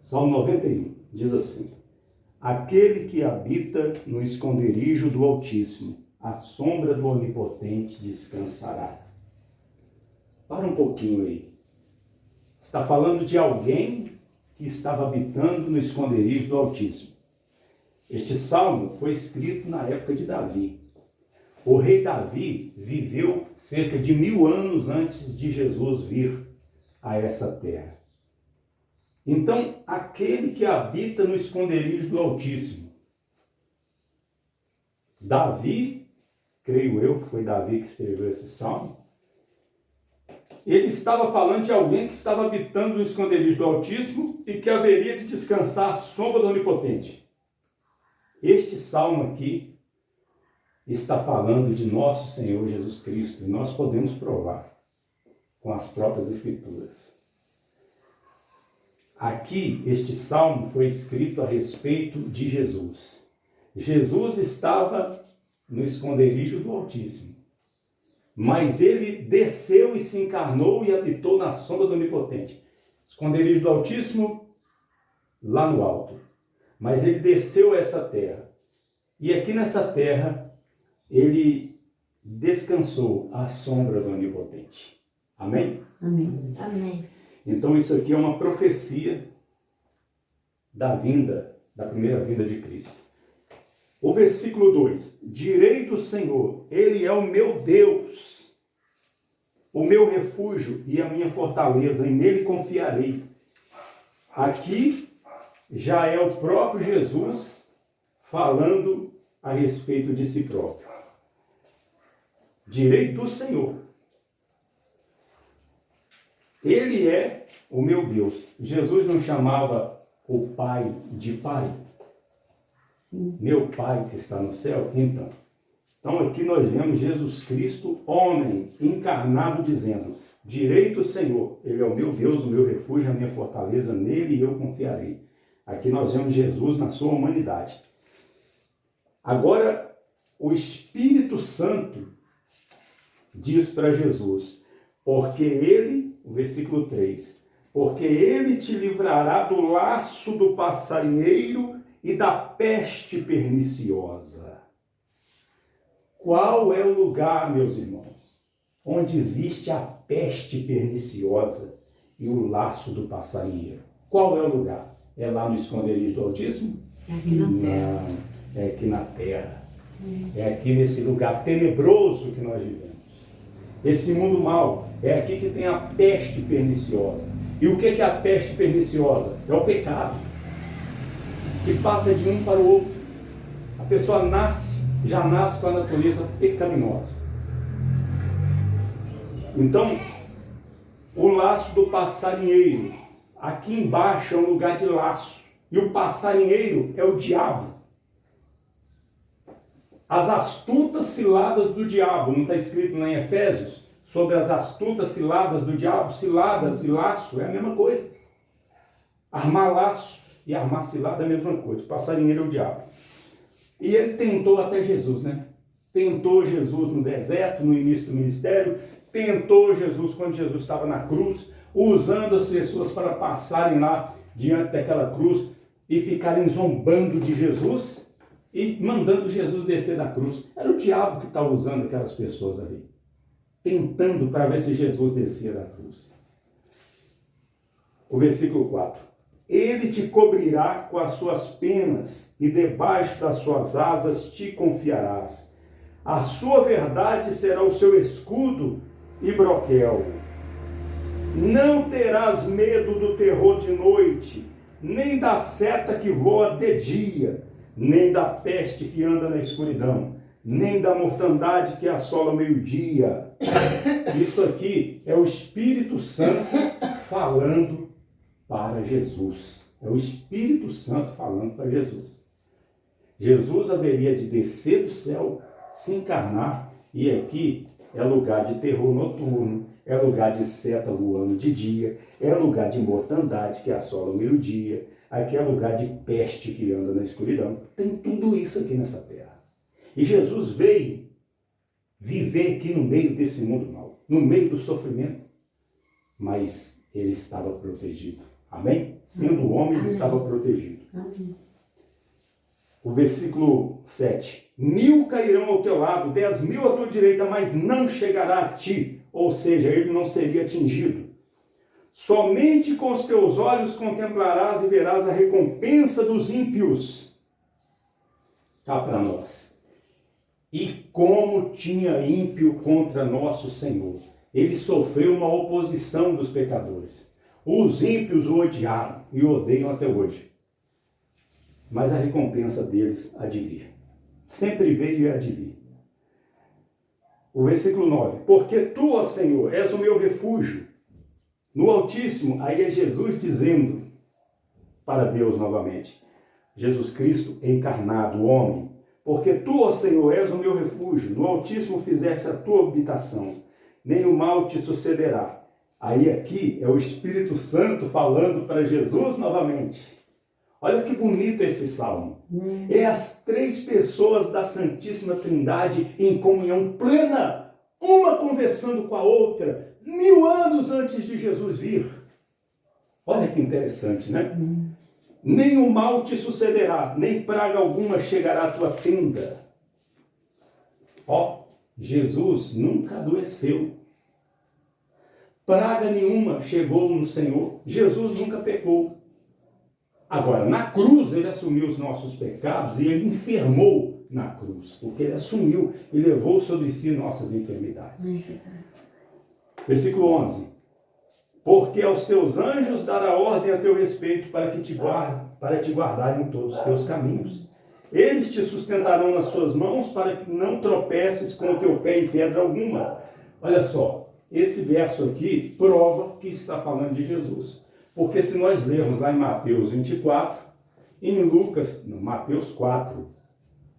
Salmo 91 diz assim: aquele que habita no esconderijo do Altíssimo, à sombra do Onipotente descansará. Para um pouquinho aí. Está falando de alguém que estava habitando no esconderijo do Altíssimo. Este salmo foi escrito na época de Davi. O rei Davi viveu cerca de 1000 anos antes de Jesus vir a essa terra. Então, aquele que habita no esconderijo do Altíssimo. Davi, creio eu que foi Davi que escreveu esse salmo, ele estava falando de alguém que estava habitando no esconderijo do Altíssimo e que haveria de descansar à sombra do Onipotente. Este salmo aqui está falando de nosso Senhor Jesus Cristo, e nós podemos provar com as próprias Escrituras. Aqui, este salmo foi escrito a respeito de Jesus. Jesus estava no esconderijo do Altíssimo, mas ele desceu e se encarnou e habitou na sombra do Onipotente. Esconderijo do Altíssimo, lá no alto. Mas ele desceu a essa terra. E aqui nessa terra, ele descansou à sombra do Onipotente. Amém? Amém. Amém. Então isso aqui é uma profecia da primeira vinda de Cristo. O versículo 2: direi do Senhor, Ele é o meu Deus, o meu refúgio e a minha fortaleza, e nele confiarei. Aqui já é o próprio Jesus falando a respeito de si próprio. Direi do Senhor. Ele é o meu Deus. Jesus não chamava o Pai de Pai? Sim. Meu Pai que está no céu? Então aqui nós vemos Jesus Cristo, homem, encarnado, dizendo: direi do Senhor, Ele é o meu Deus, o meu refúgio, a minha fortaleza, nele eu confiarei. Aqui nós vemos Jesus na sua humanidade. Agora, o Espírito Santo diz para Jesus: porque ele, o versículo 3, porque ele te livrará do laço do passarinheiro e da peste perniciosa. Qual é o lugar, meus irmãos, onde existe a peste perniciosa e o laço do passarinheiro? Qual é o lugar? É lá no esconderijo do Altíssimo? É aqui na terra. Não, é aqui na terra. É aqui nesse lugar tenebroso que nós vivemos. Esse mundo mau, é aqui que tem a peste perniciosa. E o que é a peste perniciosa? É o pecado, que passa de um para o outro. A pessoa já nasce com a natureza pecaminosa. Então, o laço do passarinheiro, aqui embaixo é um lugar de laço. E o passarinheiro é o diabo. As astutas ciladas do diabo, não está escrito lá em Efésios? Sobre as astutas ciladas do diabo, ciladas e laço é a mesma coisa. Armar laço e armar cilada é a mesma coisa. O passarinheiro é o diabo. E ele tentou até Jesus, né? Tentou Jesus no deserto, no início do ministério. Tentou Jesus quando Jesus estava na cruz, usando as pessoas para passarem lá diante daquela cruz e ficarem zombando de Jesus e mandando Jesus descer da cruz. Era o diabo que estava usando aquelas pessoas ali, tentando para ver se Jesus descia da cruz. O versículo 4. Ele te cobrirá com as suas penas e debaixo das suas asas te confiarás. A sua verdade será o seu escudo e broquel. Não terás medo do terror de noite, nem da seta que voa de dia, nem da peste que anda na escuridão, nem da mortandade que assola meio-dia. Isso aqui é o Espírito Santo falando para Jesus. É o Espírito Santo falando para Jesus. Jesus haveria de descer do céu, se encarnar, e aqui é lugar de terror noturno, é lugar de seta voando de dia, é lugar de mortandade que assola o meio-dia, aqui é lugar de peste que anda na escuridão. Tem tudo isso aqui nessa terra. E Jesus veio viver aqui no meio desse mundo mau, no meio do sofrimento, mas ele estava protegido. Amém? Sendo homem, ele Amém. estava protegido. Amém. O versículo 7. 1000 cairão ao teu lado, 10.000 à tua direita, mas não chegará a ti. Ou seja, ele não seria atingido. Somente com os teus olhos contemplarás e verás a recompensa dos ímpios. Cá para nós. E como tinha ímpio contra nosso Senhor. Ele sofreu uma oposição dos pecadores. Os ímpios o odiaram e o odeiam até hoje. Mas a recompensa deles há de vir. Sempre veio e há de vir. O versículo 9. Porque tu, ó Senhor, és o meu refúgio. No Altíssimo, aí é Jesus dizendo para Deus novamente. Jesus Cristo encarnado, homem. Porque tu, ó Senhor, és o meu refúgio. No Altíssimo fizeste a tua habitação. Nem o mal te sucederá. Aí aqui é o Espírito Santo falando para Jesus novamente. Olha que bonito esse salmo. É as 3 pessoas da Santíssima Trindade em comunhão plena, uma conversando com a outra, 1000 anos antes de Jesus vir. Olha que interessante, né? Nem o mal te sucederá, nem praga alguma chegará à tua tenda. Ó, Jesus nunca adoeceu. Praga nenhuma chegou no Senhor. Jesus nunca pecou. Agora, na cruz, ele assumiu os nossos pecados e ele enfermou na cruz, porque ele assumiu e levou sobre si nossas enfermidades. Versículo 11. Porque aos seus anjos dará ordem a teu respeito para te guardarem em todos os teus caminhos. Eles te sustentarão nas suas mãos para que não tropeces com o teu pé em pedra alguma. Olha só, esse verso aqui prova que está falando de Jesus. Porque se nós lermos lá em Mateus 24, em Lucas, não, Mateus 4,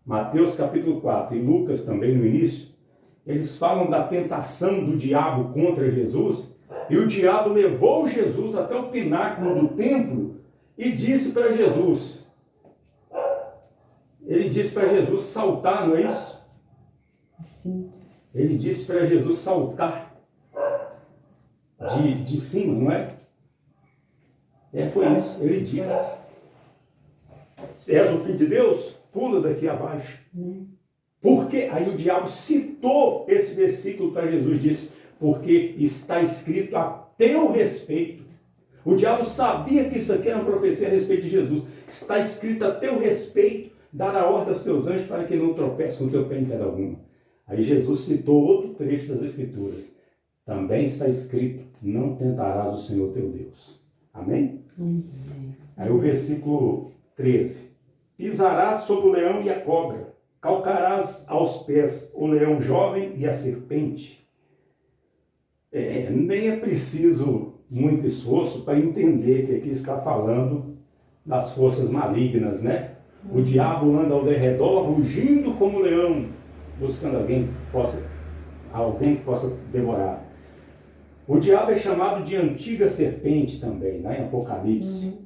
Mateus capítulo 4 e Lucas também no início, eles falam da tentação do diabo contra Jesus, e o diabo levou Jesus até o pináculo do templo e disse para Jesus, ele disse para Jesus saltar, não é isso? Sim. Ele disse para Jesus saltar de cima, não é? Foi isso, ele disse. Se és o filho de Deus, pula daqui abaixo. Porque aí o diabo citou esse versículo para Jesus, disse, porque está escrito a teu respeito. O diabo sabia que isso aqui era uma profecia a respeito de Jesus. Está escrito a teu respeito, dar a ordem aos teus anjos para que não tropece com o teu pé em pedra alguma. Aí Jesus citou outro trecho das Escrituras. Também está escrito, não tentarás o Senhor teu Deus. Amém? Aí o versículo 13. Pisarás sobre o leão e a cobra, calcarás aos pés o leão jovem e a serpente. Nem é preciso muito esforço para entender que aqui está falando das forças malignas, né? O diabo anda ao redor, rugindo como leão, buscando alguém que possa devorar. O diabo é chamado de antiga serpente também, né, em Apocalipse.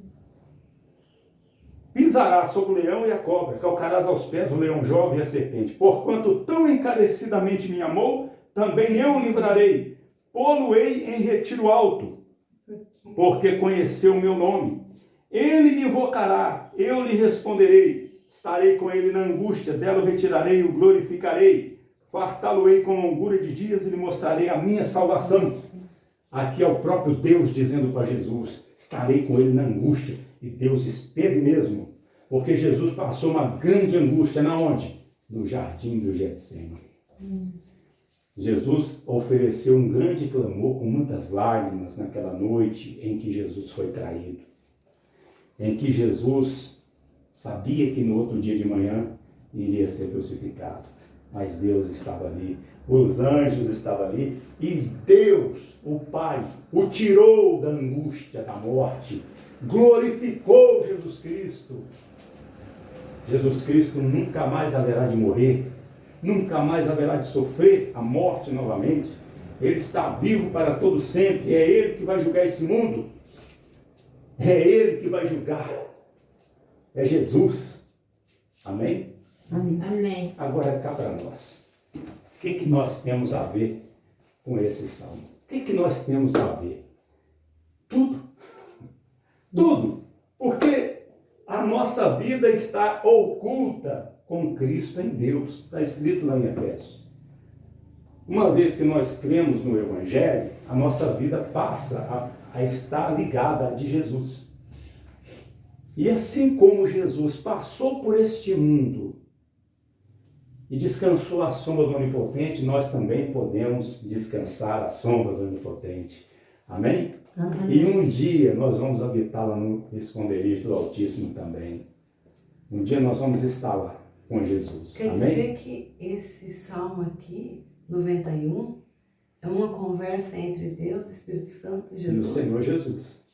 Pisarás sobre o leão e a cobra, calcarás aos pés o leão jovem e a serpente. Porquanto tão encarecidamente me amou, também eu o livrarei. Pô-lo-ei em retiro alto, porque conheceu o meu nome. Ele me invocará, eu lhe responderei. Estarei com ele na angústia, dela o retirarei e o glorificarei. Fartá-lo-ei com longura de dias e lhe mostrarei a minha salvação. Aqui é o próprio Deus dizendo para Jesus, estarei com ele na angústia. E Deus esteve mesmo, porque Jesus passou uma grande angústia, na onde? No jardim do Getsemane. Jesus ofereceu um grande clamor com muitas lágrimas naquela noite em que Jesus foi traído. Em que Jesus sabia que no outro dia de manhã iria ser crucificado. Mas Deus estava ali, os anjos estavam ali, e Deus, o Pai, o tirou da angústia da morte, glorificou Jesus Cristo. Jesus Cristo nunca mais haverá de morrer, nunca mais haverá de sofrer a morte novamente. Ele está vivo para todo sempre, é Ele que vai julgar esse mundo, é Ele que vai julgar, é Jesus. Amém? Amém. Agora cá para nós. O que nós temos a ver com esse salmo? O que nós temos a ver? Tudo. Tudo. Porque a nossa vida está oculta com Cristo em Deus. Está escrito lá em Efésios. Uma vez que nós cremos no Evangelho, a nossa vida passa a estar ligada à de Jesus. E assim como Jesus passou por este mundo e descansou à sombra do Onipotente, nós também podemos descansar à sombra do Onipotente. Amém? Amém. E um dia nós vamos habitar lá no esconderijo do Altíssimo também. Um dia nós vamos estar lá com Jesus. Quer Amém? dizer que esse salmo aqui, 91, é uma conversa entre Deus, Espírito Santo e E o Jesus. Senhor Jesus.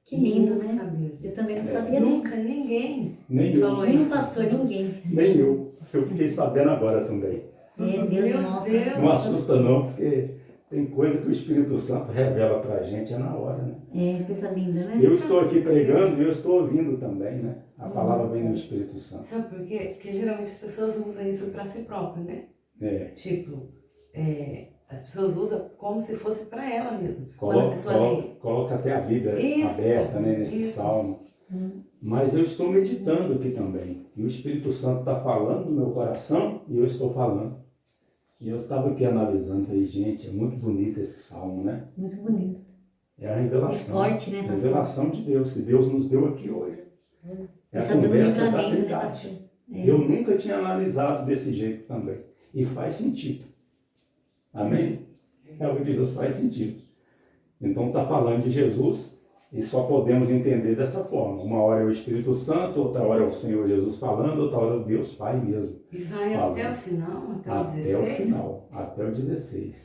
Que lindo, Não né? sabia disso. Eu também não sabia. não. Nunca ninguém Nem eu, falou Nem o isso. pastor, ninguém. nem eu. Eu fiquei sabendo agora também. É, Deus Meu mostra. Deus. Não assusta não, porque tem coisa que o Espírito Santo revela pra gente, é na hora, né? É, coisa linda, né? Eu estou aqui pregando e eu estou ouvindo também, né? A palavra vem do Espírito Santo. Sabe por quê? Porque geralmente as pessoas usam isso para si próprio, né? É. Tipo, as pessoas usam como se fosse para ela mesma. Quando a pessoa lê. Coloca até a Bíblia Isso, aberta, né, nesse isso. salmo. Mas eu estou meditando aqui também. E o Espírito Santo está falando no meu coração e eu estou falando. E eu estava aqui analisando, falei, gente, é muito bonito esse salmo, né? Muito bonito. É a revelação. É forte, né, pastor? Revelação de Deus, que Deus nos deu aqui hoje. É a Tá dando conversa da livramento, né, Trindade. pastor? É. Eu nunca tinha analisado desse jeito também. E faz sentido. Amém? É o que Deus faz sentido. Então está falando de Jesus e só podemos entender dessa forma. Uma hora é o Espírito Santo, outra hora é o Senhor Jesus falando, outra hora é Deus Pai mesmo. E vai Fala. até o final, até o Até o 16. final, até o 16.